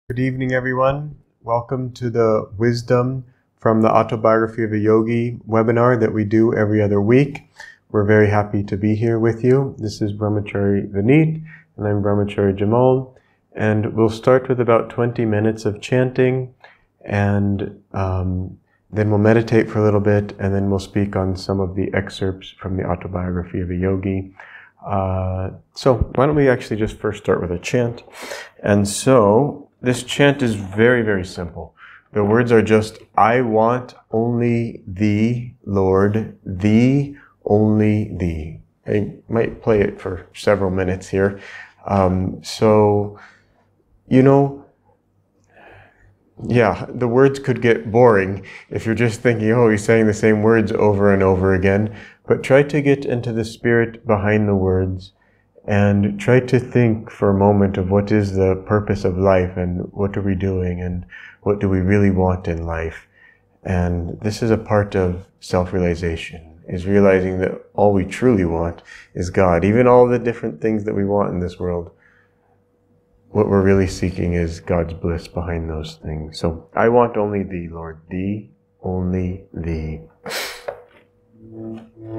Good evening, everyone. Welcome to the Wisdom from the Autobiography of a Yogi webinar that we do every other week. We're very happy to be here with you. This is Brahmachari Vineet, and I'm Brahmachari Jemal. And we'll start with about 20 minutes of chanting, and then we'll meditate for a little bit, and then we'll speak on some of the excerpts from the Autobiography of a Yogi. So why don't we actually just first start with a chant. And so this chant is very, very simple. The words are just, I want only thee, Lord, thee, only thee. I might play it for several minutes here. Yeah, the words could get boring if you're just thinking, oh, he's saying the same words over and over again. But try to get into the spirit behind the words and try to think for a moment of what is the purpose of life and what are we doing and what do we really want in life. And this is a part of self-realization, is realizing that all we truly want is God. Even all the different things that we want in this world, what we're really seeking is God's bliss behind those things. So, I want only thee, Lord, thee, only thee. Only thee,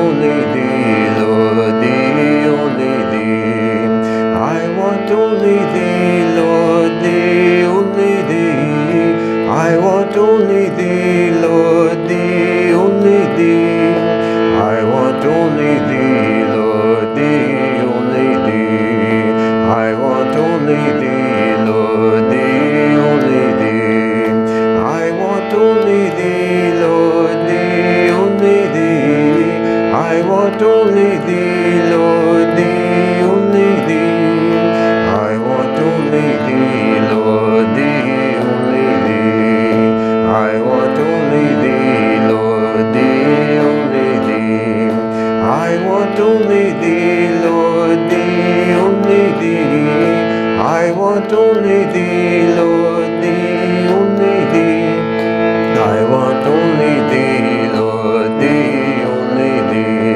only thee, Lord, thee, only thee. I want only thee, Lord, thee, only thee. I want only thee, Lord, thee, only thee. I want only thee, Lord, thee, only thee. I want only thee, Lord, thee, only thee. I want only thee, Lord, thee, only thee. I want only thee, Lord, thee, only thee. I want only thee, Lord, thee, only thee. I want only thee, Lord, thee, only thee. I want only thee, Lord, thee, only thee. I want only thee, Lord, thee, only thee.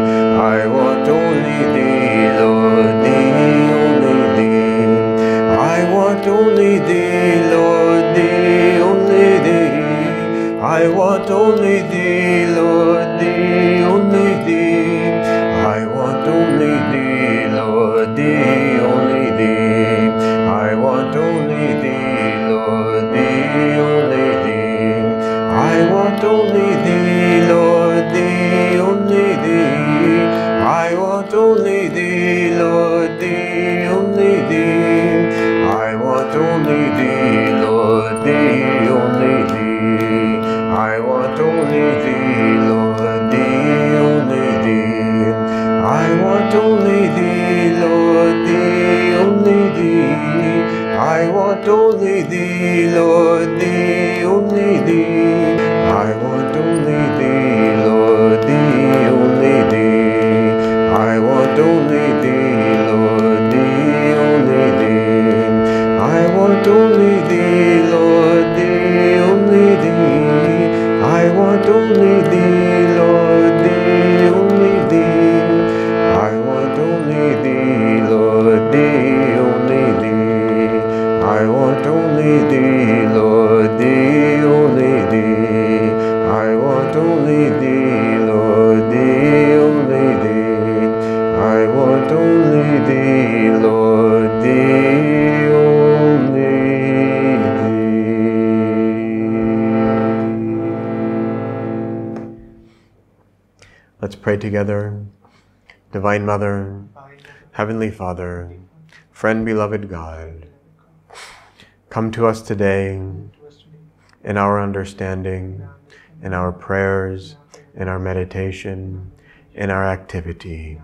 I want only thee, Lord, thee, only thee. I want only thee, Lord, thee, only thee. I want only thee, Lord, thee, only thee. I want only thee, Lord, thee, only thee. I want only thee, Lord, thee, only thee. I want only thee, Lord, thee, only thee. I want only thee, Lord, thee, only thee. I want only thee, Lord, thee, only thee. I want only thee, Lord, thee, only thee. I want only thee, Lord, thee, only thee. I want only thee, Lord, thee, only thee. I want only thee, Lord, thee, only thee. I want only thee, Lord, thee, only thee. I want only thee, Lord, thee, only thee. I want only thee, Lord, thee, only thee. I want only thee, Lord, thee, only thee. I want only thee, Lord, thee, only thee. I want only thee, Lord, thee, only thee. I want only thee, Lord, thee, only thee. I want only thee, Lord, thee, only thee. Let's pray together. Divine Mother, Heavenly Father, Friend, beloved God, come to us today in our understanding, in our prayers, in our meditation, in our activity.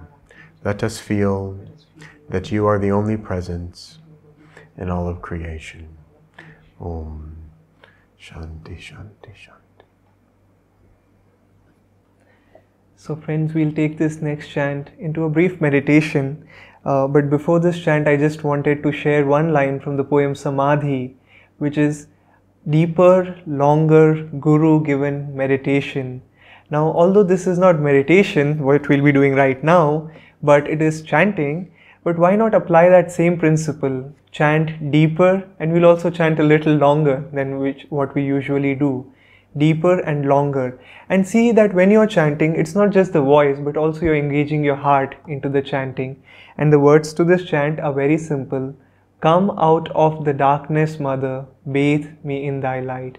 Let us feel that you are the only presence in all of creation. Om Shanti Shanti Shanti. So friends, we'll take this next chant into a brief meditation. But before this chant, I just wanted to share one line from the poem Samadhi, which is deeper, longer, guru-given meditation. Now, although this is not meditation, what we'll be doing right now, but it is chanting, but why not apply that same principle? Chant deeper, and we'll also chant a little longer than what we usually do. Deeper and longer, and see that when you're chanting, it's not just the voice, but also you're engaging your heart into the chanting. And the words to this chant are very simple. Come out of the darkness, Mother, bathe me in thy light.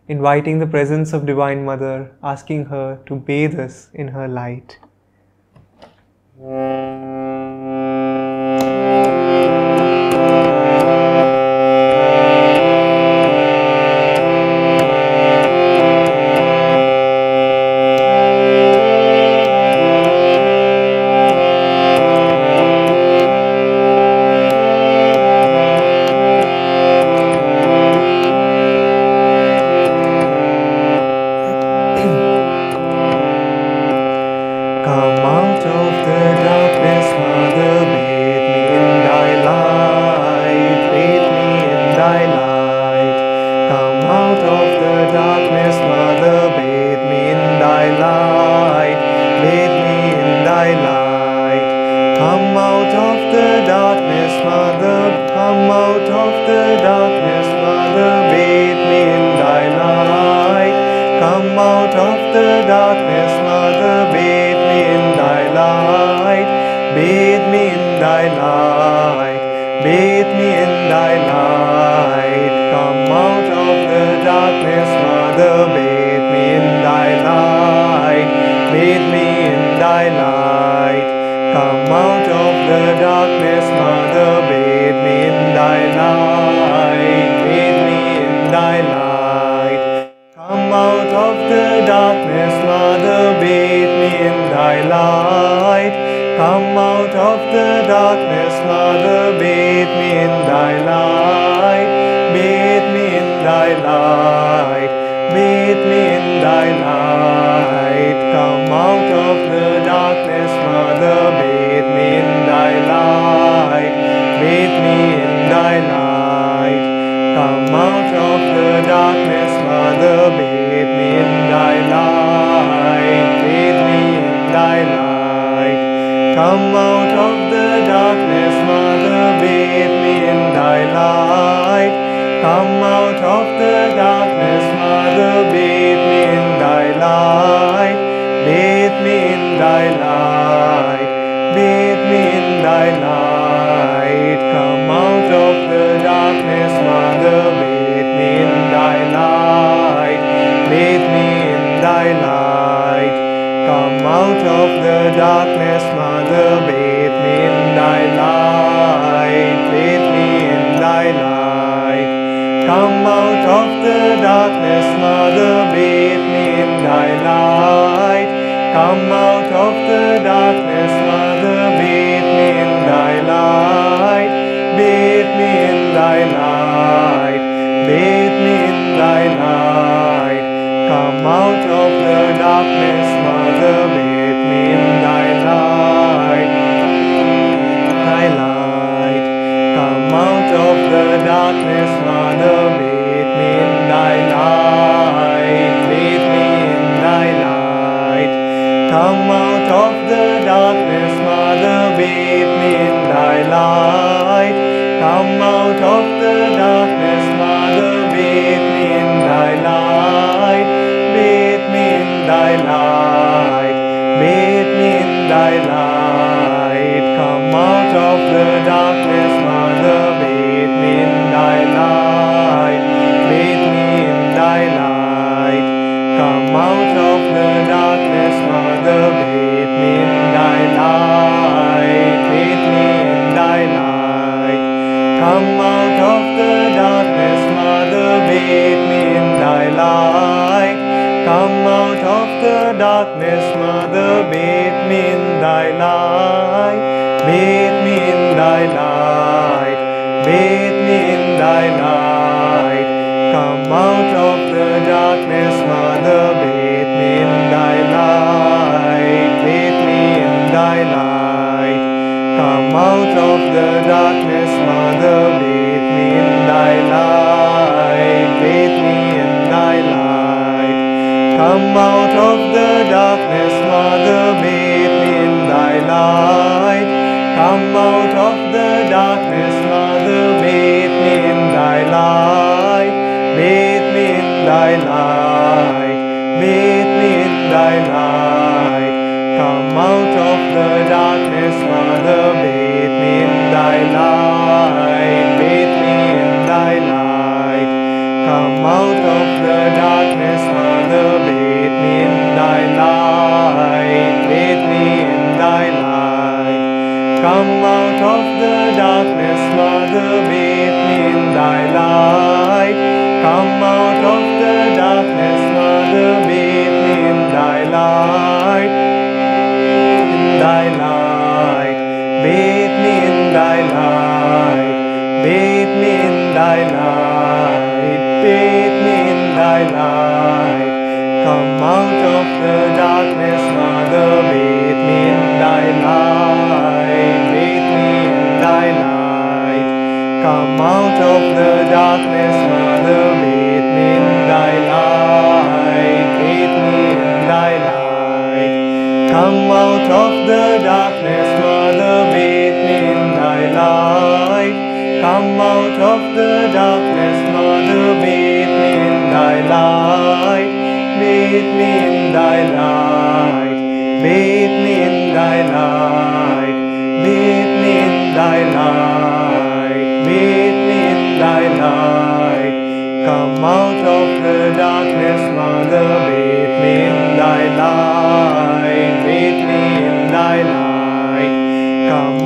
Inviting the presence of Divine Mother, asking her to bathe us in her light. Come out of the darkness, Mother, bathe me in bathe me in thy light, bathe me in thy light. Come out of the darkness, Mother, bathe me in thy light, bathe me in thy light. Come out of the darkness, Mother, bathe me in thy light, bathe me in thy light. Come out of the darkness, Mother, bathe me in thy light. Come out of the darkness, Mother, bathe me in thy light, bathe me in thy light, bathe me in thy light. Come out of the darkness, Mother, bathe me in thy light, bathe me in thy light. Come out of the darkness, Mother, bathe me in thy light, bathe me in thy light. Come out of the darkness, Mother, bathe me in thy light. Come out of the darkness, Mother, bathe me in thy light, bathe me in thy light, bathe me in thy light. Come out of the darkness, Mother, bathe me in thy light, bathe me in thy light. Come out of the darkness, Mother, bathe me in thy light, bathe me in thy light. Come out of the darkness, Mother, bathe me in thy light. Come out of the darkness, Mother, bathe me in thy light, bathe me in thy light, bathe me in thy light. Come out of the darkness, Mother, bathe me in thy light, thy light. Come out of the darkness, Mother, bathe me in thy light, bathe me in thy light. Come out of the darkness, Mother, bathe me in thy light. Come out of the darkness, Mother, bathe me in thy light, bathe me in thy light, bathe me in thy light. Come out of the darkness, Mother, bathe me in thy light, bathe me in thy light. Come out of the darkness, Mother, bathe me in thy light, bathe me in thy light. Come out of the darkness, Mother, bathe me in thy light. Come out of the darkness, Mother, bathe me in thy light, bathe me in thy light, bathe me in thy light. Come out of the darkness, Mother, bathe me in thy light, bathe me in thy light. Come out of the darkness, Mother, bathe me in thy light, bathe me in thy light. Come out of the darkness, Mother, bathe me in thy light. Come out of the darkness, Mother, bathe me in thy light, bathe me in thy light, bathe me in thy light. Come out of the darkness, Mother, bathe me in thy light, bathe me in thy light. Come out of the darkness, Mother, bathe me in thy light, bathe me in thy light. Come out of the darkness, Mother, bathe me in thy light. Come out of the darkness, Mother, bathe me in thy light, in thy light. Bathe me in thy light, bathe me in thy light, bathe me in thy light. Come out of the darkness, Mother, bathe me in thy light, bathe me in thy light. Come out of the darkness, Mother, bathe me in thy light, bathe me in thy light. Come out of the darkness, Mother, bathe me in thy light. Come out of the darkness, Mother, bathe me in thy light, bathe me in thy light, bathe me in thy light.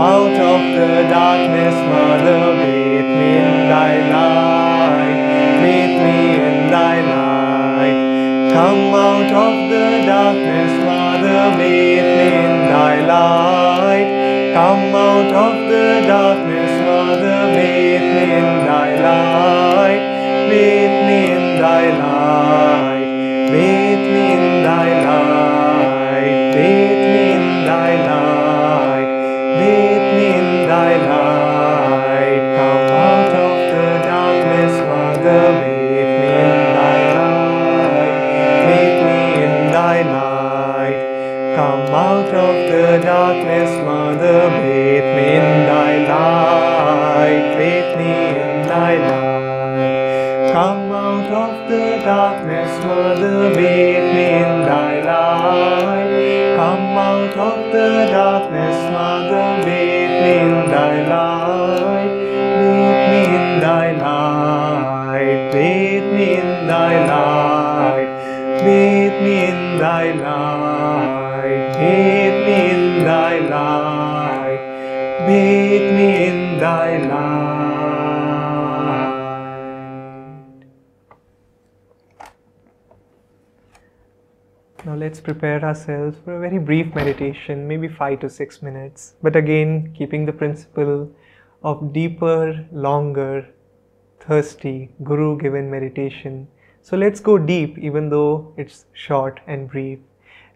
out of the darkness, Mother, bathe me in thy light, bathe me in thy light. Come out of the darkness, Mother, bathe me in thy light. Come out of the darkness, Mother, bathe me in thy light, bathe me in thy light, bathe me in thy light, bathe me in thy light, bathe me in thy light. Come out of the darkness, Mother, bathe me in thy light, bathe me in thy light. Come out of the darkness, Mother, bathe me in thy light, bathe me in thy light. Come out of the darkness, Mother, bathe me in thy light. Come out of the darkness, Mother, bathe me in thy light. Bathe me in thy light, bathe me in thy light, bathe me in thy light, bathe me in thy light, bathe me in thy light. Now let's prepare ourselves for a very brief meditation, maybe 5 to 6 minutes. But again, keeping the principle of deeper, longer, thirsty, Guru-given meditation. So let's go deep even though it's short and brief.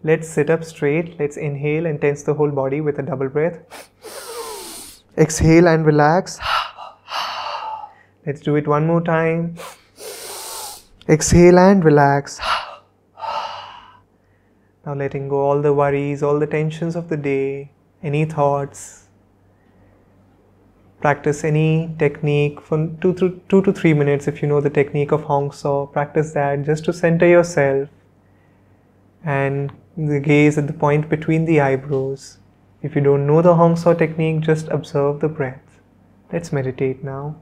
Let's sit up straight. Let's inhale and tense the whole body with a double breath. Exhale and relax. Let's do it one more time. Exhale and relax. Now letting go all the worries, all the tensions of the day, any thoughts. Practice any technique for 2 to 3 minutes if you know the technique of Hong Sau. Practice that just to center yourself and the gaze at the point between the eyebrows. If you don't know the Hong Sau technique, just observe the breath. Let's meditate now.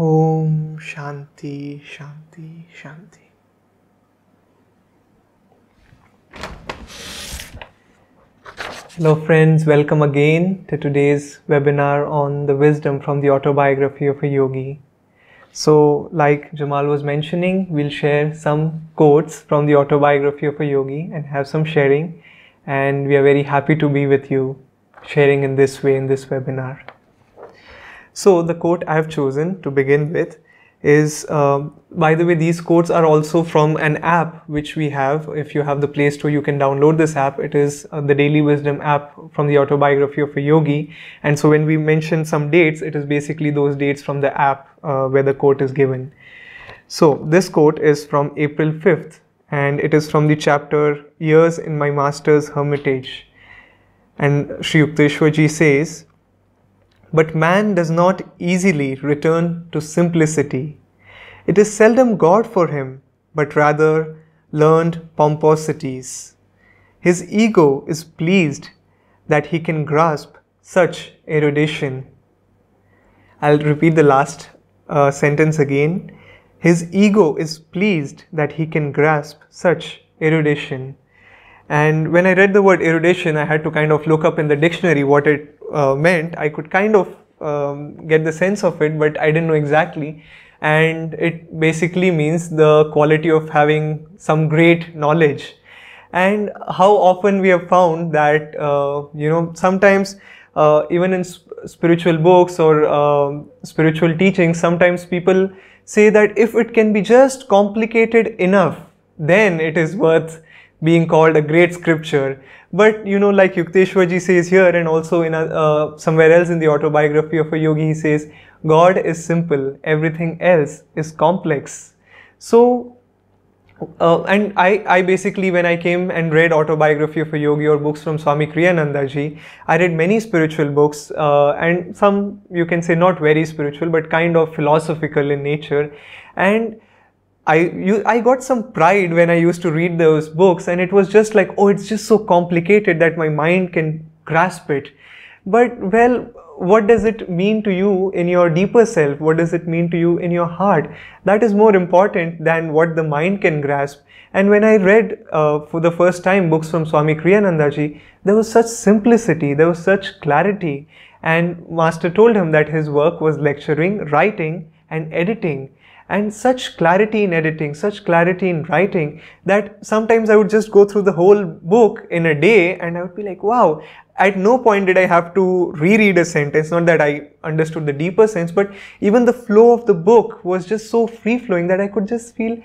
Om Shanti, Shanti, Shanti. Hello friends, welcome again to today's webinar on the wisdom from the autobiography of a yogi. So like Jemal was mentioning, we'll share some quotes from the autobiography of a yogi and have some sharing, and we are very happy to be with you sharing in this way in this webinar. So the quote I have chosen to begin with is, by the way, these quotes are also from an app which we have. If you have the Play Store, you can download this app. It is the Daily Wisdom app from the autobiography of a yogi. And so when we mention some dates, it is basically those dates from the app where the quote is given. So this quote is from April 5th, and it is from the chapter Years in My Master's Hermitage. And Sri Yukteswarji says, "But man does not easily return to simplicity. It is seldom God for him, but rather learned pomposities. His ego is pleased that he can grasp such erudition." I'll repeat the last sentence again. His ego is pleased that he can grasp such erudition. And when I read the word erudition, I had to kind of look up in the dictionary what it meant. I could kind of get the sense of it, but I didn't know exactly. And it basically means the quality of having some great knowledge. And how often we have found that, sometimes even in spiritual books or spiritual teachings, sometimes people say that if it can be just complicated enough, then it is worth being called a great scripture. But like Yukteswarji says here, and also in somewhere else in the autobiography of a yogi, he says, God is simple, everything else is complex. So and I basically, when I came and read Autobiography of a Yogi or books from Swami Kriyananda ji, I read many spiritual books and some, you can say, not very spiritual but kind of philosophical in nature. And I got some pride when I used to read those books, and it was just like, oh, it's just so complicated that my mind can grasp it. But well, what does it mean to you in your deeper self? What does it mean to you in your heart? That is more important than what the mind can grasp. And when I read for the first time books from Swami Kriyananda ji, there was such simplicity, there was such clarity. And Master told him that his work was lecturing, writing and editing. And such clarity in editing, such clarity in writing, that sometimes I would just go through the whole book in a day and I would be like, wow. At no point did I have to reread a sentence. Not that I understood the deeper sense, but even the flow of the book was just so free-flowing that I could just feel,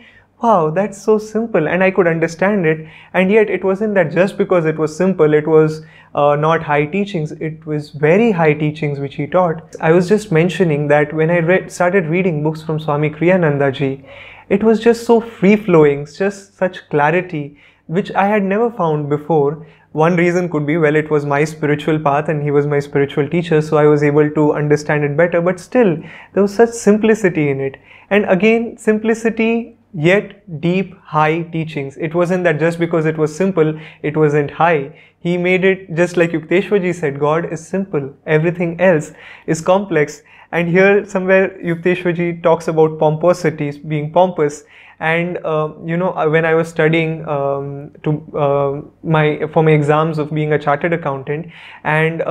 wow, that's so simple, and I could understand it. And yet it wasn't that just because it was simple, it was not high teachings. It was very high teachings which he taught. I was just mentioning that when I started reading books from Swami Kriyananda ji, it was just so free-flowing, just such clarity, which I had never found before. One reason could be, well, it was my spiritual path and he was my spiritual teacher, so I was able to understand it better, but still, there was such simplicity in it. And again, simplicity, yet deep, high teachings. It wasn't that just because it was simple, it wasn't high. He made it just like Yukteswarji said, God is simple, everything else is complex. And here somewhere Yukteswarji talks about pomposities, being pompous. And when I was studying for my exams of being a chartered accountant, and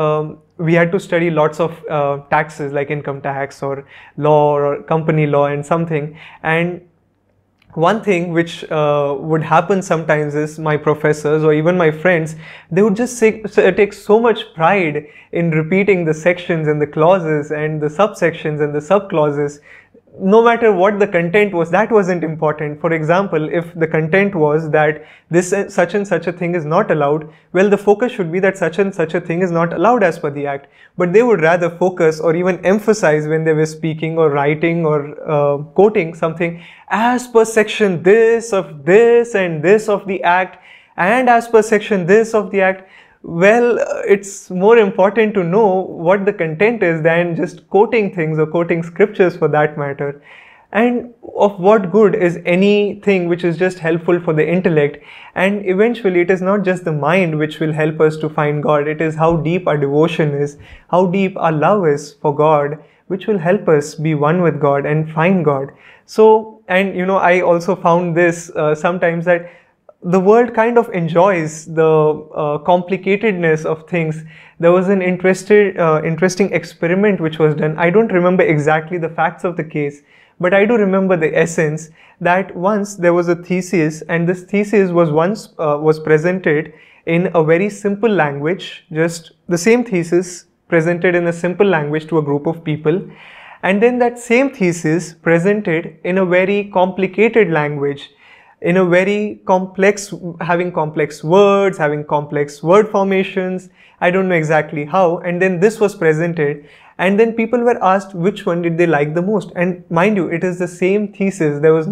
we had to study lots of taxes like income tax or law or company law and something. And one thing which would happen sometimes is my professors or even my friends, they would just take so much pride in repeating the sections and the clauses and the subsections and the subclauses. No matter what the content was, that wasn't important. For example, if the content was that this such and such a thing is not allowed, well, the focus should be that such and such a thing is not allowed as per the act. But they would rather focus or even emphasize when they were speaking or writing or quoting something, as per section this of this and this of the act, and as per section this of the act. Well, it's more important to know what the content is than just quoting things or quoting scriptures for that matter. And of what good is anything which is just helpful for the intellect? And eventually it is not just the mind which will help us to find God, it is how deep our devotion is, how deep our love is for God, which will help us be one with God and find God. So, and I also found this sometimes, that the world kind of enjoys the complicatedness of things. There was an interesting experiment which was done. I don't remember exactly the facts of the case, but I do remember the essence, that once there was a thesis, and this thesis was presented in a very simple language, just the same thesis presented in a simple language to a group of people, and then that same thesis presented in a very complicated language, in a very complex, having complex words, having complex word formations. I don't know exactly how. And then this was presented, and then people were asked which one did they like the most. And mind you, it is the same thesis. There was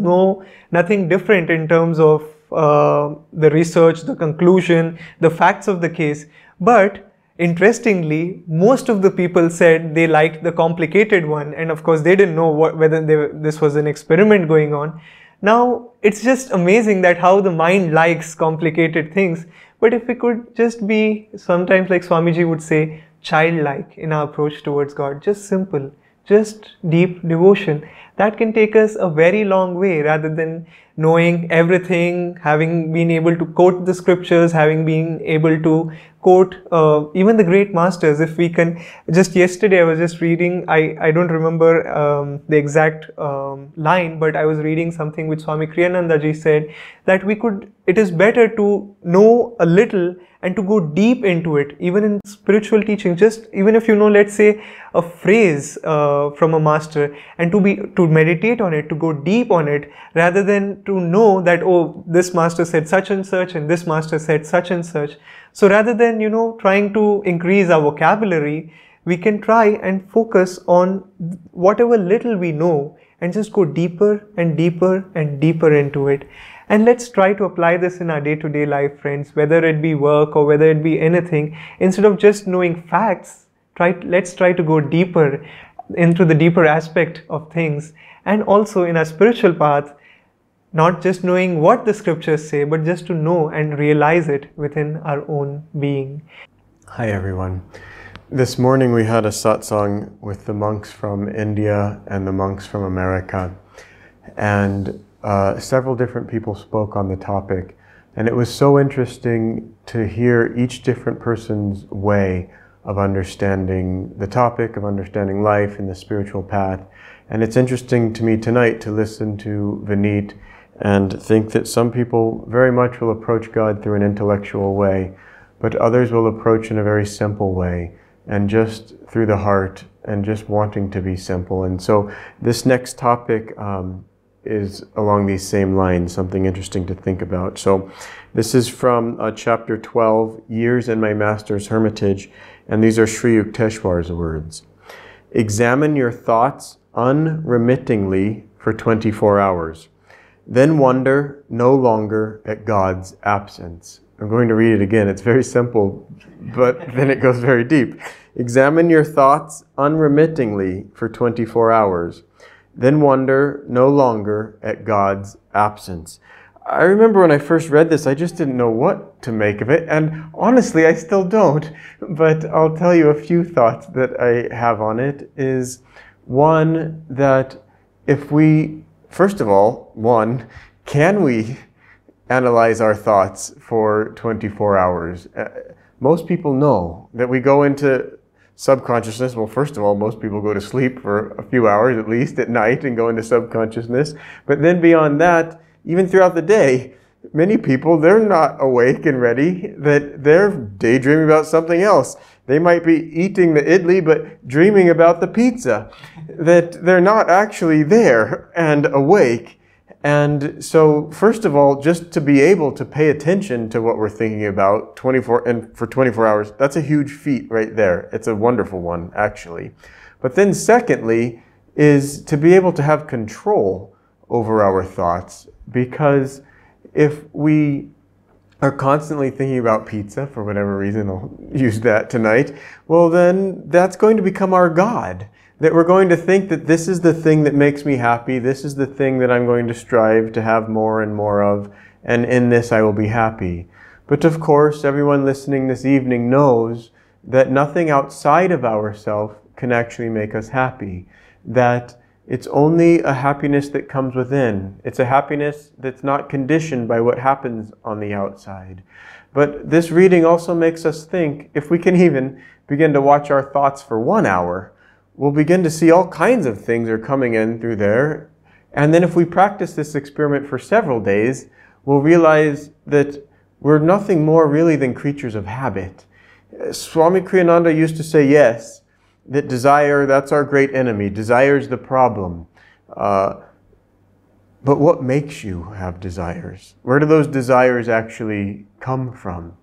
nothing different in terms of the research, the conclusion, the facts of the case. But interestingly, most of the people said they liked the complicated one. And of course, they didn't know whether this was an experiment going on. Now, it's just amazing that how the mind likes complicated things. But if we could just be, sometimes like Swamiji would say, childlike in our approach towards God, just simple, just deep devotion, that can take us a very long way, rather than knowing everything, having been able to quote the scriptures, having been able to quote even the great masters. If we can, just yesterday I was just reading, I don't remember the exact line, but I was reading something which Swami Kriyananda ji said, that it is better to know a little and to go deep into it, even in spiritual teaching. Just even if let's say a phrase from a master, and to meditate on it, to go deep on it, rather than to know that, oh, this master said such and such, and this master said such and such. So rather than trying to increase our vocabulary, we can try and focus on whatever little we know, and just go deeper and deeper and deeper into it. And let's try to apply this in our day-to-day life, friends, whether it be work or whether it be anything. Instead of just knowing facts, let's try to go deeper into the deeper aspect of things. And also in our spiritual path, not just knowing what the scriptures say, but just to know and realize it within our own being. Hi everyone. This morning we had a satsang with the monks from India and the monks from America. And several different people spoke on the topic, and it was so interesting to hear each different person's way of understanding the topic, of understanding life and the spiritual path. And it's interesting to me tonight to listen to Vineet and think that some people very much will approach God through an intellectual way, but others will approach in a very simple way, and just through the heart, and just wanting to be simple. And so this next topic is along these same lines, something interesting to think about. So this is from chapter 12, Years in My Master's Hermitage, and these are Sri Yukteswar's words. Examine your thoughts unremittingly for 24 hours. Then wonder no longer at God's absence. I'm going to read it again. It's very simple, but then it goes very deep. Examine your thoughts unremittingly for 24 hours. Then wonder no longer at God's absence. I remember when I first read this, I just didn't know what to make of it, and honestly, I still don't. But I'll tell you a few thoughts that I have on it. Is one, that if we, first of all, can we analyze our thoughts for 24 hours? Most people know that we go into subconsciousness. Well, first of all, most people go to sleep for a few hours at least at night and go into subconsciousness. But then beyond that, even throughout the day, many people, they're not awake and ready, that they're daydreaming about something else. They might be eating the idli, but dreaming about the pizza, that they're not actually there and awake. And so, first of all, just to be able to pay attention to what we're thinking about for 24 hours, that's a huge feat right there. It's a wonderful one, actually. But then secondly, is to be able to have control over our thoughts, because if we are constantly thinking about pizza, for whatever reason, I'll use that tonight, well then that's going to become our God. That we're going to think that this is the thing that makes me happy, this is the thing that I'm going to strive to have more and more of, and in this I will be happy. But of course, everyone listening this evening knows that nothing outside of ourselves can actually make us happy. That it's only a happiness that comes within. It's a happiness that's not conditioned by what happens on the outside. But this reading also makes us think, if we can even begin to watch our thoughts for 1 hour, we'll begin to see all kinds of things are coming in through there. And then if we practice this experiment for several days, we'll realize that we're nothing more really than creatures of habit. Swami Kriyananda used to say, yes, that desire, that's our great enemy. Desire is the problem. But what makes you have desires? Where do those desires actually come from?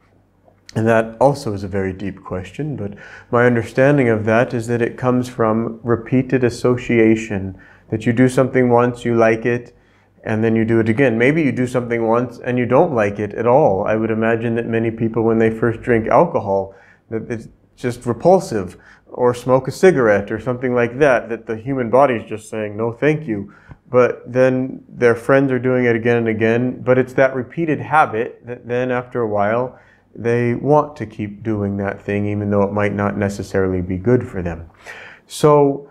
And that also is a very deep question, but my understanding of that is that it comes from repeated association. That you do something once, you like it, and then you do it again. Maybe you do something once and you don't like it at all. I would imagine that many people, when they first drink alcohol, that it's just repulsive, or smoke a cigarette or something like that, that the human body is just saying, no thank you. But then their friends are doing it again and again. But it's that repeated habit that then after a while, they want to keep doing that thing, even though it might not necessarily be good for them. So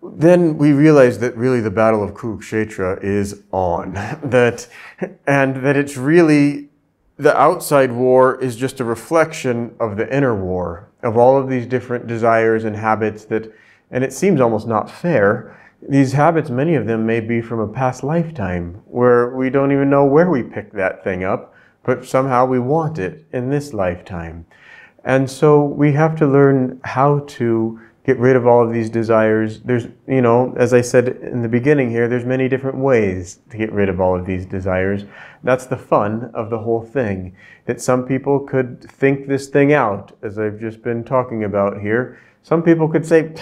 then we realize that really the battle of Kurukshetra is on. And that it's really, the outside war is just a reflection of the inner war, of all of these different desires and habits that, and it seems almost not fair. These habits, many of them may be from a past lifetime, where we don't even know where we picked that thing up, but somehow we want it in this lifetime. And so we have to learn how to get rid of all of these desires. There's, as I said in the beginning here, there's many different ways to get rid of all of these desires. That's the fun of the whole thing. That some people could think this thing out, as I've just been talking about here. Some people could say,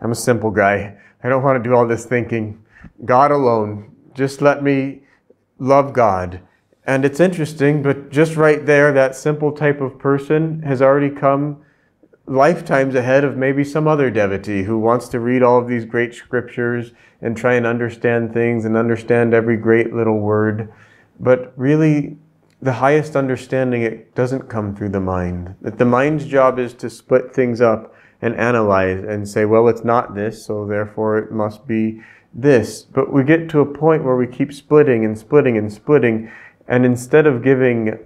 I'm a simple guy. I don't want to do all this thinking. God alone. Just let me love God. And it's interesting, but just right there, that simple type of person has already come lifetimes ahead of maybe some other devotee who wants to read all of these great scriptures and try and understand things and understand every great little word. But really, the highest understanding, it doesn't come through the mind. That the mind's job is to split things up and analyze and say, well, it's not this, so therefore it must be this. But we get to a point where we keep splitting and splitting and splitting, and instead of giving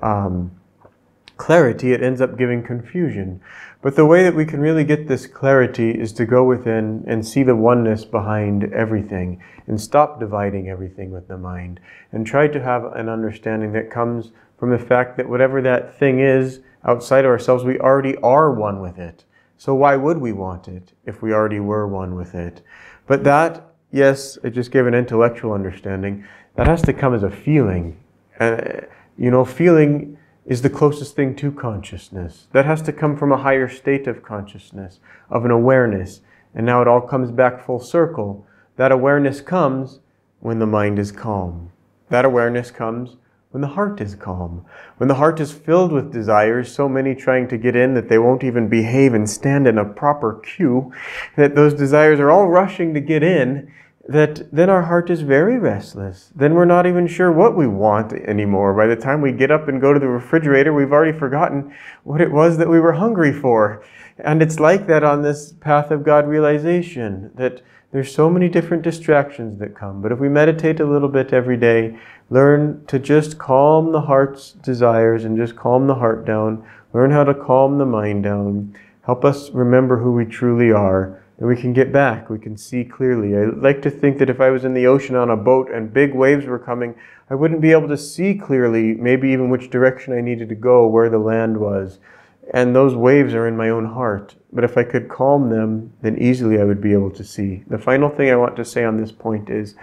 clarity, it ends up giving confusion. But the way that we can really get this clarity is to go within and see the oneness behind everything and stop dividing everything with the mind and try to have an understanding that comes from the fact that whatever that thing is outside of ourselves, we already are one with it. So why would we want it if we already were one with it? But that, yes, I just gave an intellectual understanding. That has to come as a feeling. Feeling is the closest thing to consciousness. That has to come from a higher state of consciousness, of an awareness. And now it all comes back full circle. That awareness comes when the mind is calm. That awareness comes when the heart is calm. When the heart is filled with desires, so many trying to get in that they won't even behave and stand in a proper queue, that those desires are all rushing to get in, that then our heart is very restless. Then we're not even sure what we want anymore. By the time we get up and go to the refrigerator, we've already forgotten what it was that we were hungry for. And it's like that on this path of God realization, that there's so many different distractions that come. But if we meditate a little bit every day, learn to just calm the heart's desires and just calm the heart down, learn how to calm the mind down, help us remember who we truly are, and we can get back, we can see clearly. I like to think that if I was in the ocean on a boat and big waves were coming, I wouldn't be able to see clearly, maybe even which direction I needed to go, where the land was. And those waves are in my own heart. But if I could calm them, then easily I would be able to see. The final thing I want to say on this point is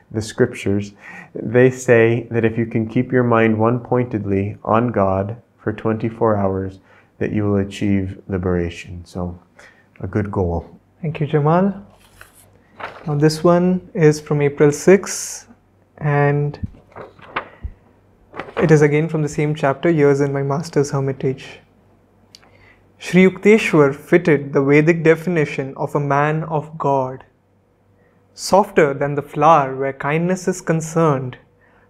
the scriptures. They say that if you can keep your mind one-pointedly on God for 24 hours, that you will achieve liberation. So, a good goal. Thank you, Jemal. Now this one is from April 6, and it is again from the same chapter, Years in My Master's Hermitage. Sri Yukteswar fitted the Vedic definition of a man of God. Softer than the flower where kindness is concerned,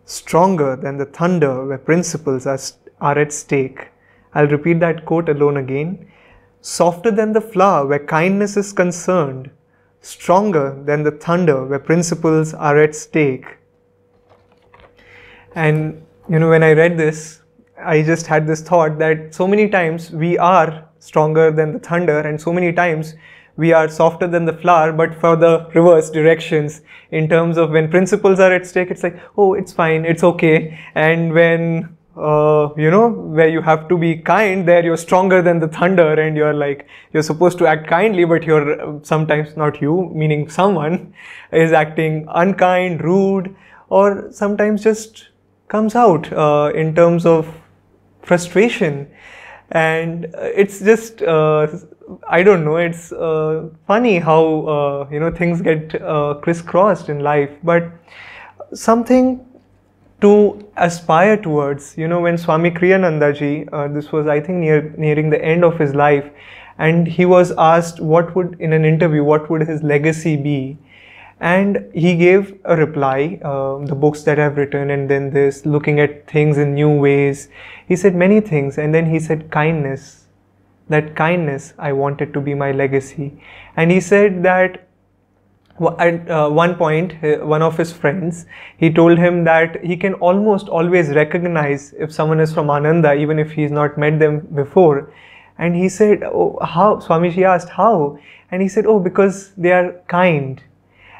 stronger than the thunder where principles are at stake. I'll repeat that quote alone again. softer than the flower where kindness is concerned, stronger than the thunder where principles are at stake. And when I read this, I just had this thought that so many times we are stronger than the thunder, and so many times we are softer than the flower, but for the reverse directions. In terms of when principles are at stake, it's like, oh, it's fine, it's okay. And when where you have to be kind, there you're stronger than the thunder, and you're supposed to act kindly, but you're sometimes, not you, meaning someone, is acting unkind, rude, or sometimes just comes out in terms of frustration. And it's just I don't know, it's funny how things get crisscrossed in life. But something to aspire towards, when Swami Kriyananda ji, this was, I think, nearing the end of his life, and he was asked in an interview, what would his legacy be? And he gave a reply, the books that I've written, and then this, looking at things in new ways. He said many things, and then he said kindness. That kindness, I wanted to be my legacy. And he said that at one point, one of his friends, he told him that he can almost always recognize if someone is from Ananda, even if he's not met them before. And he said, oh, how? Swamiji asked, how? And he said, oh, because they are kind.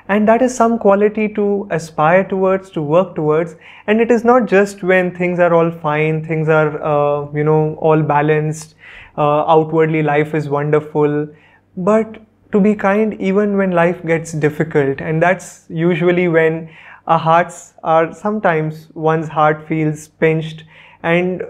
And that is some quality to aspire towards, to work towards. And it is not just when things are all fine, things are, all balanced, outwardly life is wonderful, but to be kind even when life gets difficult. And that's usually when our hearts are, sometimes one's heart feels pinched, and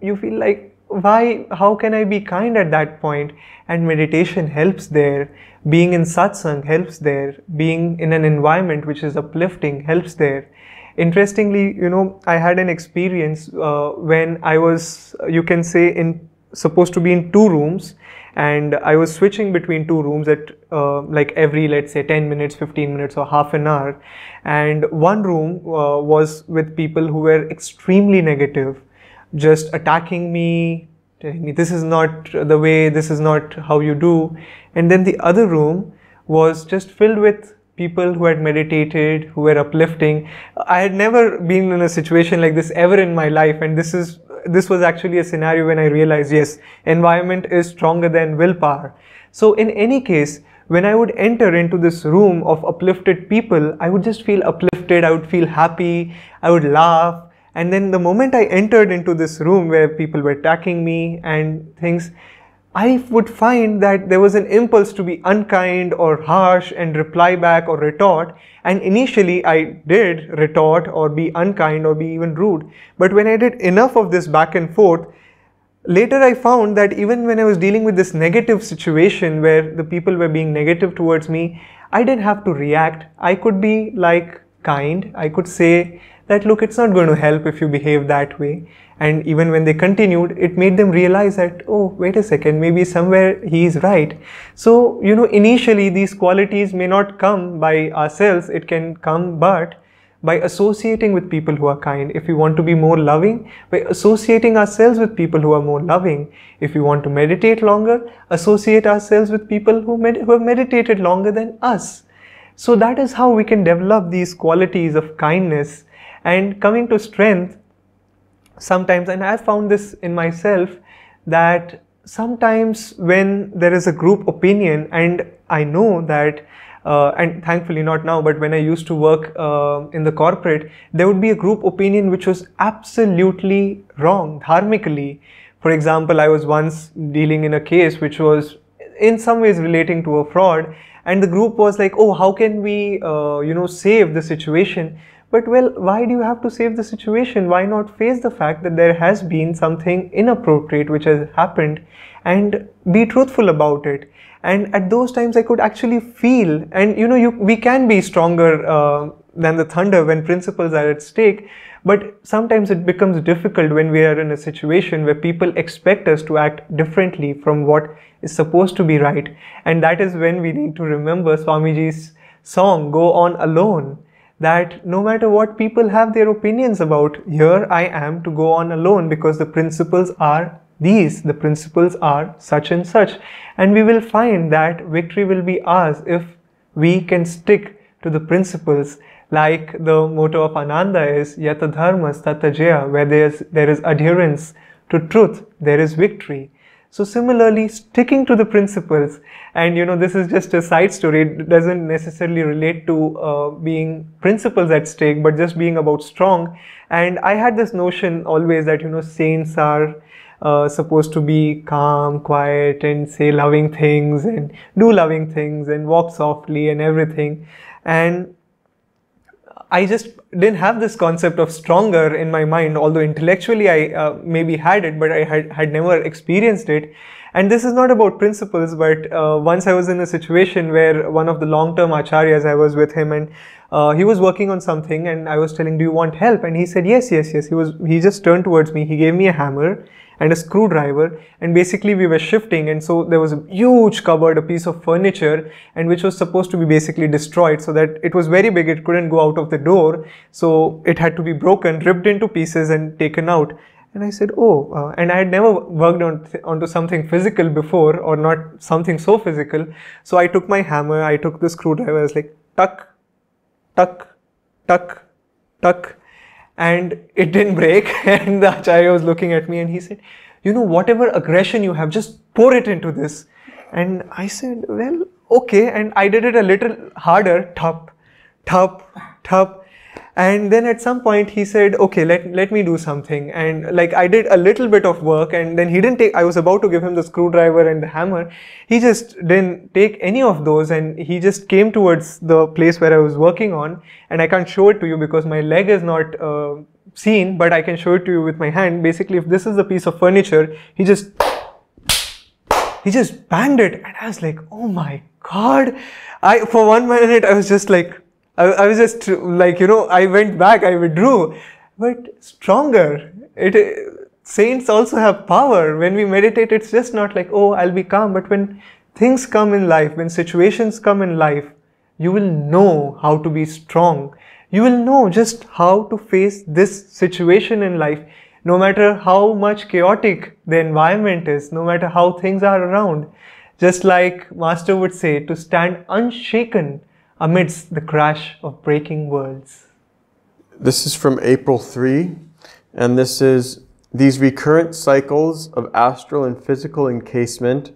you feel like, how can I be kind at that point? And meditation helps there. Being in satsang helps there. Being in an environment which is uplifting helps there. Interestingly, I had an experience when I was, you can say, supposed to be in 2 rooms, and I was switching between 2 rooms at every, let's say, 10 minutes, 15 minutes or half an hour. And one room was with people who were extremely negative, just attacking me, telling me this is not the way, this is not how you do. And then the other room was just filled with people who had meditated, who were uplifting. I had never been in a situation like this ever in my life, and this was actually a scenario when I realized, yes, environment is stronger than willpower. So in any case, when I would enter into this room of uplifted people, I would just feel uplifted, I would feel happy, I would laugh. And then the moment I entered into this room where people were attacking me and things, I would find that there was an impulse to be unkind or harsh and reply back or retort. And initially I did retort or be unkind or be even rude. But when I did enough of this back and forth, later I found that even when I was dealing with this negative situation where the people were being negative towards me, I didn't have to react. I could be kind. I could say that, look, it's not going to help if you behave that way. And even when they continued, it made them realize that, oh, wait a second, maybe somewhere he is right. So, initially these qualities may not come by ourselves. It can come but by associating with people who are kind. If we want to be more loving, by associating ourselves with people who are more loving. If we want to meditate longer, associate ourselves with people who have meditated longer than us. So that is how we can develop these qualities of kindness. And coming to strength, sometimes, and I've found this in myself, that sometimes when there is a group opinion, and I know that, and thankfully not now, but when I used to work in the corporate, there would be a group opinion which was absolutely wrong, dharmically. For example, I was once dealing in a case which was in some ways relating to a fraud, and the group was like, oh, how can we, save the situation? But well, why do you have to save the situation? Why not face the fact that there has been something inappropriate which has happened and be truthful about it? And at those times I could actually feel, and we can be stronger than the thunder when principles are at stake, but sometimes it becomes difficult when we are in a situation where people expect us to act differently from what is supposed to be right. And that is when we need to remember Swamiji's song, Go On Alone. That no matter what people have their opinions about, here I am to go on alone because the principles are the principles are such and such. And we will find that victory will be ours if we can stick to the principles, like the motto of Ananda is Yata Dharmas Tata Jaya, where there is adherence to truth, there is victory. So similarly, sticking to the principles, and this is just a side story, it doesn't necessarily relate to being principles at stake, but just being about strong. And I had this notion always that, saints are supposed to be calm, quiet, and say loving things, and do loving things, and walk softly, and everything. And I just didn't have this concept of stronger in my mind, although intellectually I maybe had it, but I had never experienced it. And this is not about principles, but once I was in a situation where one of the long-term acharyas, I was with him, and he was working on something, and I was telling, do you want help? And he said, yes, yes, yes. He just turned towards me, he gave me a hammer and a screwdriver, and basically we were shifting, and so there was a huge cupboard, a piece of furniture, and which was supposed to be basically destroyed, so that it was very big, it couldn't go out of the door, so it had to be broken, ripped into pieces and taken out. And I said, oh, and I had never worked onto something physical before, or not something so physical. So I took my hammer, I took the screwdriver, I was like, tuck, tuck, tuck, tuck. And it didn't break. And the acharya was looking at me and he said, whatever aggression you have, just pour it into this. And I said, well, okay. And I did it a little harder, thup, thup, thup. And then at some point he said, okay, let me do something. And like I did a little bit of work, and then he didn't take, I was about to give him the screwdriver and the hammer. He just didn't take any of those, and he just came towards the place where I was working on. And I can't show it to you because my leg is not seen, but I can show it to you with my hand. Basically, if this is a piece of furniture, he just banged it. And I was like, oh my God. For 1 minute, I was just like, I was just like, I went back, I withdrew. But stronger. Saints also have power. When we meditate, it's just not like, oh, I'll be calm. But when things come in life, when situations come in life, you will know how to be strong. You will know just how to face this situation in life, no matter how much chaotic the environment is, no matter how things are around. Just like Master would say, to stand unshaken amidst the crash of breaking worlds. This is from April 3, and this is, these recurrent cycles of astral and physical encasement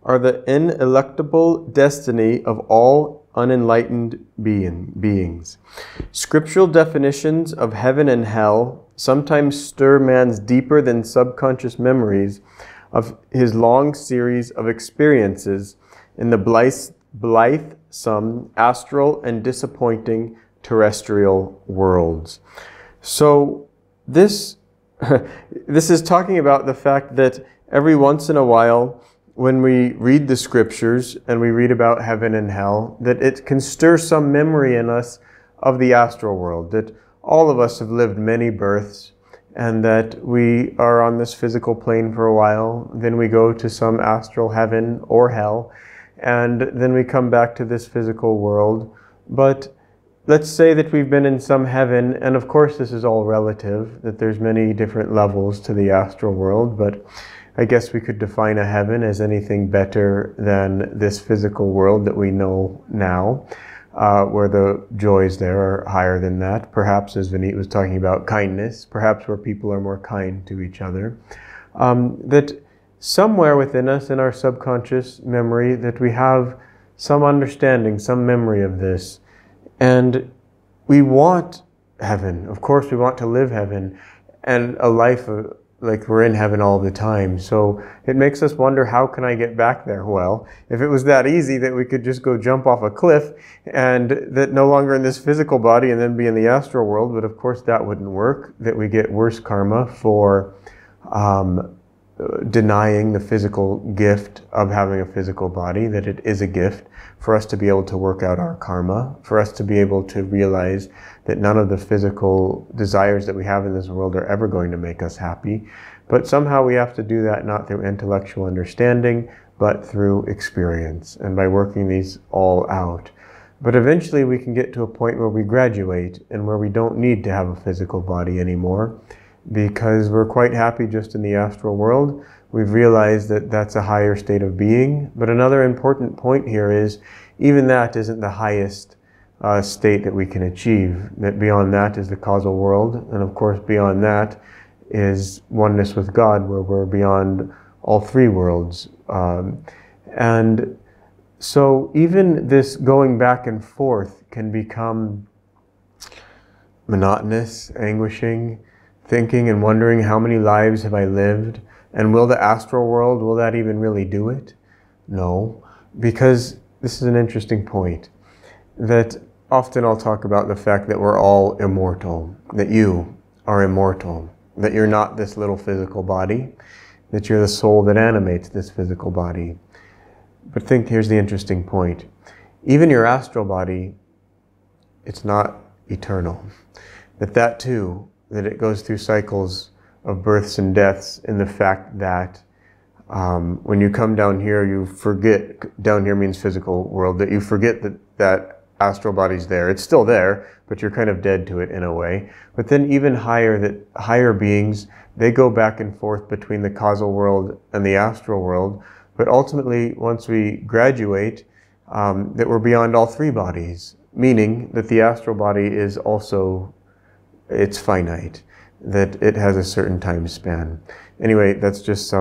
are the ineluctable destiny of all unenlightened beings. Scriptural definitions of heaven and hell sometimes stir man's deeper than subconscious memories of his long series of experiences in the blithesome astral and disappointing terrestrial worlds. So this is talking about the fact that every once in a while, when we read the scriptures and we read about heaven and hell, that it can stir some memory in us of the astral world, that all of us have lived many births, and that we are on this physical plane for a while, then we go to some astral heaven or hell, and then we come back to this physical world. But let's say that we've been in some heaven, and of course this is all relative, that there's many different levels to the astral world, but I guess we could define a heaven as anything better than this physical world that we know now, where the joys there are higher than that. Perhaps, as Vineet was talking about, kindness, perhaps where people are more kind to each other. That somewhere within us, in our subconscious memory, that we have some understanding, some memory of this. And we want heaven. Of course, we want to live heaven and a life like we're in heaven all the time. So it makes us wonder, how can I get back there? Well, if it was that easy that we could just go jump off a cliff and that no longer in this physical body and then be in the astral world, but of course that wouldn't work, that we get worse karma for denying the physical gift of having a physical body, that it is a gift for us to be able to work out our karma, for us to be able to realize that none of the physical desires that we have in this world are ever going to make us happy. But somehow we have to do that not through intellectual understanding, but through experience, and by working these all out. But eventually we can get to a point where we graduate and where we don't need to have a physical body anymore, because we're quite happy just in the astral world. We've realized that that's a higher state of being. But another important point here is even that isn't the highest state that we can achieve. That beyond that is the causal world, and of course beyond that is oneness with God, where we're beyond all three worlds. And so even this going back and forth can become monotonous, anguishing, thinking and wondering, how many lives have I lived? And will the astral world, will that even really do it? No, because this is an interesting point, that often I'll talk about the fact that we're all immortal, that you are immortal, that you're not this little physical body, that you're the soul that animates this physical body. But think, here's the interesting point. Even your astral body, it's not eternal. That too, that it goes through cycles of births and deaths, in the fact that when you come down here, you forget, down here means physical world, that you forget that astral body's there. It's still there, but you're kind of dead to it in a way. But then even higher, that higher beings, they go back and forth between the causal world and the astral world. But ultimately, once we graduate, that we're beyond all three bodies, meaning that the astral body is also, it's finite, that it has a certain time span. Anyway, that's just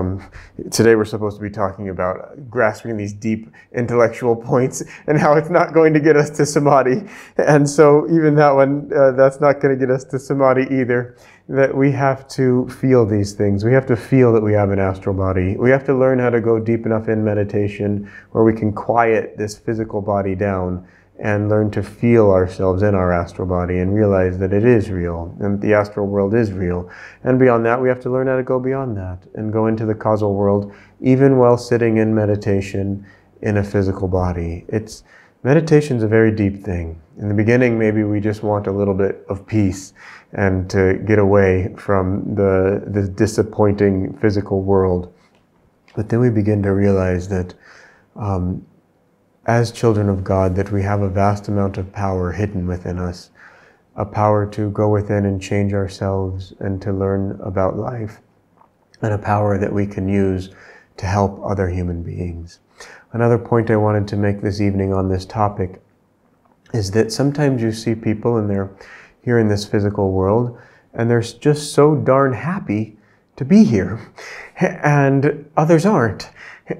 today we're supposed to be talking about grasping these deep intellectual points and how it's not going to get us to samadhi. And so even that one, that's not going to get us to samadhi either. That we have to feel these things. We have to feel that we have an astral body. We have to learn how to go deep enough in meditation where we can quiet this physical body down and learn to feel ourselves in our astral body and realize that it is real and the astral world is real. And beyond that, we have to learn how to go beyond that and go into the causal world, even while sitting in meditation in a physical body. Meditation's a very deep thing. In the beginning, maybe we just want a little bit of peace and to get away from the disappointing physical world. But then we begin to realize that as children of God, that we have a vast amount of power hidden within us, a power to go within and change ourselves and to learn about life, and a power that we can use to help other human beings. Another point I wanted to make this evening on this topic is that sometimes you see people and they're here in this physical world and they're just so darn happy to be here, and others aren't.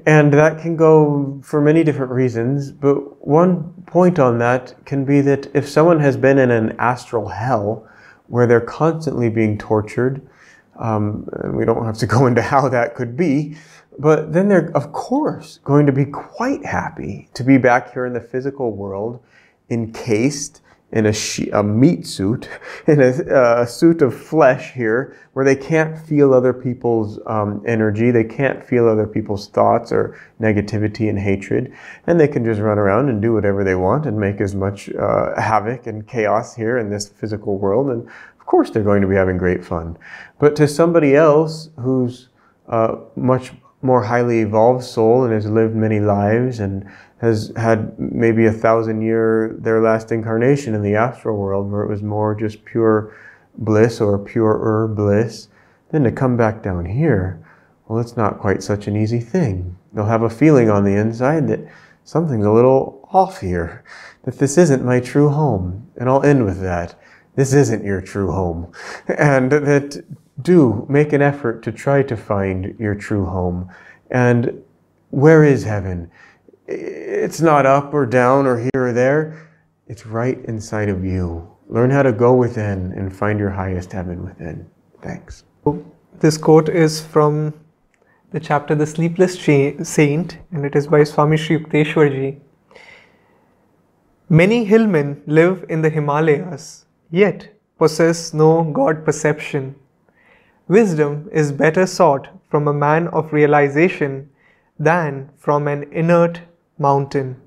And that can go for many different reasons, but one point on that can be that if someone has been in an astral hell where they're constantly being tortured, and we don't have to go into how that could be, but then they're of course going to be quite happy to be back here in the physical world, encased in a meat suit, in a suit of flesh here, where they can't feel other people's energy, they can't feel other people's thoughts or negativity and hatred, and they can just run around and do whatever they want and make as much havoc and chaos here in this physical world, and of course they're going to be having great fun. But to somebody else who's much more highly evolved soul and has lived many lives and has had maybe 1,000 year their last incarnation in the astral world, where it was more just pure bliss or purer bliss, then to come back down here, well, it's not quite such an easy thing. They'll have a feeling on the inside that something's a little off here, that this isn't my true home. And I'll end with that. This isn't your true home. And that do make an effort to try to find your true home. And where is heaven? It's not up or down or here or there. It's right inside of you. Learn how to go within and find your highest heaven within. Thanks. This quote is from the chapter The Sleepless Saint, and it is by Swami Sri Yukteswarji. Many hillmen live in the Himalayas, yet possess no God perception. Wisdom is better sought from a man of realization than from an inert mountain.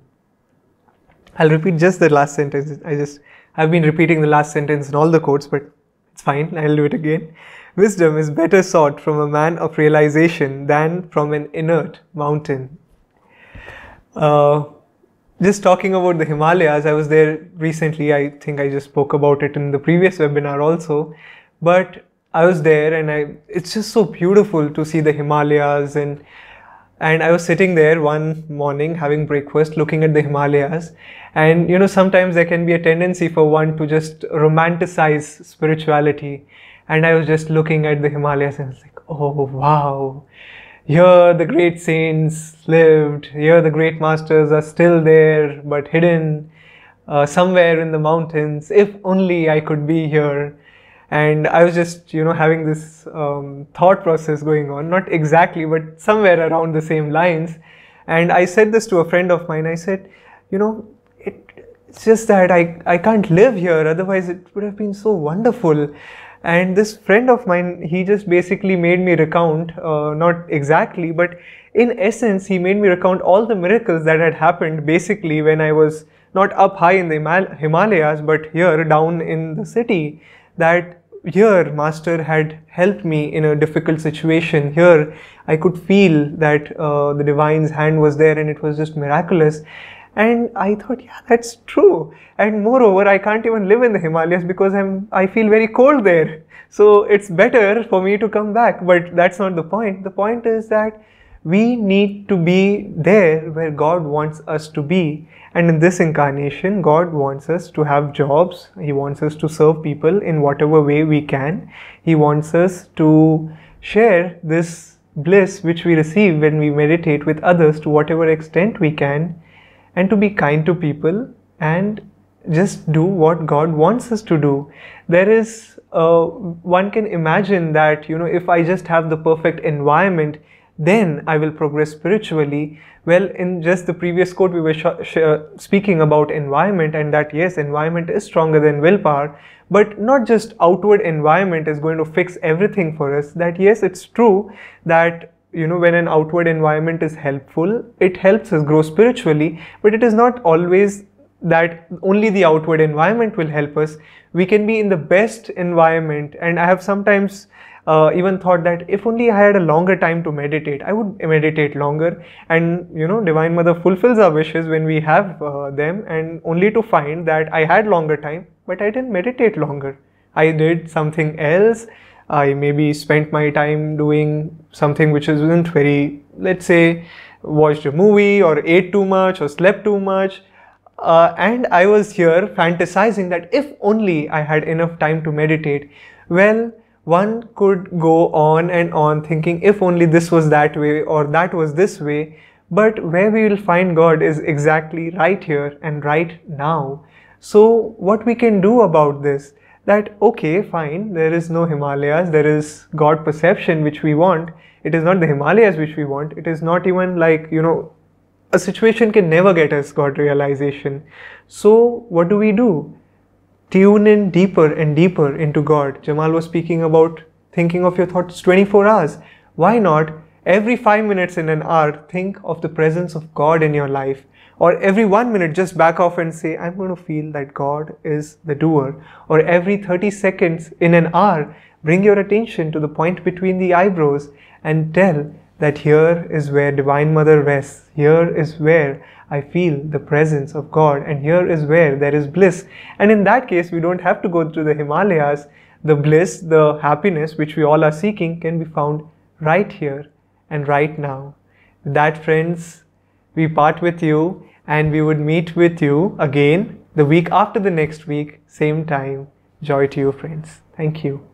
I'll repeat just the last sentence. I've been repeating the last sentence in all the quotes, but it's fine. I'll do it again. Wisdom is better sought from a man of realization than from an inert mountain. Just talking about the Himalayas, I was there recently. I think I just spoke about it in the previous webinar also. But I was there, and it's just so beautiful to see the Himalayas, and I was sitting there one morning having breakfast, looking at the Himalayas. And sometimes there can be a tendency for one to just romanticize spirituality. And I was just looking at the Himalayas and I was like, oh wow, here the great saints lived, here the great masters are still there, but hidden somewhere in the mountains. If only I could be here. And I was just, having this thought process going on, not exactly, but somewhere around the same lines. And I said this to a friend of mine. I said, it's just that I can't live here, otherwise it would have been so wonderful. And this friend of mine, he just basically made me recount, not exactly, but in essence, he made me recount all the miracles that had happened basically when I was not up high in the Himalayas, but here down in the city. That here Master had helped me in a difficult situation. Here I could feel that the Divine's hand was there, and it was just miraculous. And I thought, yeah, that's true. And moreover, I can't even live in the Himalayas because I feel very cold there. So it's better for me to come back. But that's not the point. The point is that we need to be there where God wants us to be. And in this incarnation, God wants us to have jobs. He wants us to serve people in whatever way we can. He wants us to share this bliss which we receive when we meditate with others to whatever extent we can, and to be kind to people and just do what God wants us to do. There is, one can imagine that, if I just have the perfect environment, then I will progress spiritually. Well, in just the previous quote, we were speaking about environment, and that yes, environment is stronger than willpower, but not just outward environment is going to fix everything for us. That yes, it's true that when an outward environment is helpful, it helps us grow spiritually, but it is not always that only the outward environment will help us. We can be in the best environment, and I have sometimes even thought that if only I had a longer time to meditate, I would meditate longer. And Divine Mother fulfills our wishes when we have them, and only to find that I had longer time, but I didn't meditate longer. I did something else. I maybe spent my time doing something which isn't very, let's say, watched a movie or ate too much or slept too much. And I was here fantasizing that if only I had enough time to meditate. Well, one could go on and on thinking if only this was that way or that was this way. But where we will find God is exactly right here and right now. So what we can do about this? That okay, fine, there is no Himalayas, there is God perception which we want. It is not the Himalayas which we want. It is not even like, a situation can never get us God realization. So what do? Tune in deeper and deeper into God. Jemal was speaking about thinking of your thoughts 24 hours. Why not every 5 minutes in an hour think of the presence of God in your life? Or every 1 minute just back off and say, I'm going to feel that God is the doer. Or every 30 seconds in an hour, bring your attention to the point between the eyebrows and tell that here is where Divine Mother rests. Here is where I feel the presence of God, and here is where there is bliss. And in that case, we don't have to go to the Himalayas. The bliss, the happiness which we all are seeking can be found right here and right now. With that, friends, we part with you, and we would meet with you again the week after the next week, same time. Joy to you, friends. Thank you.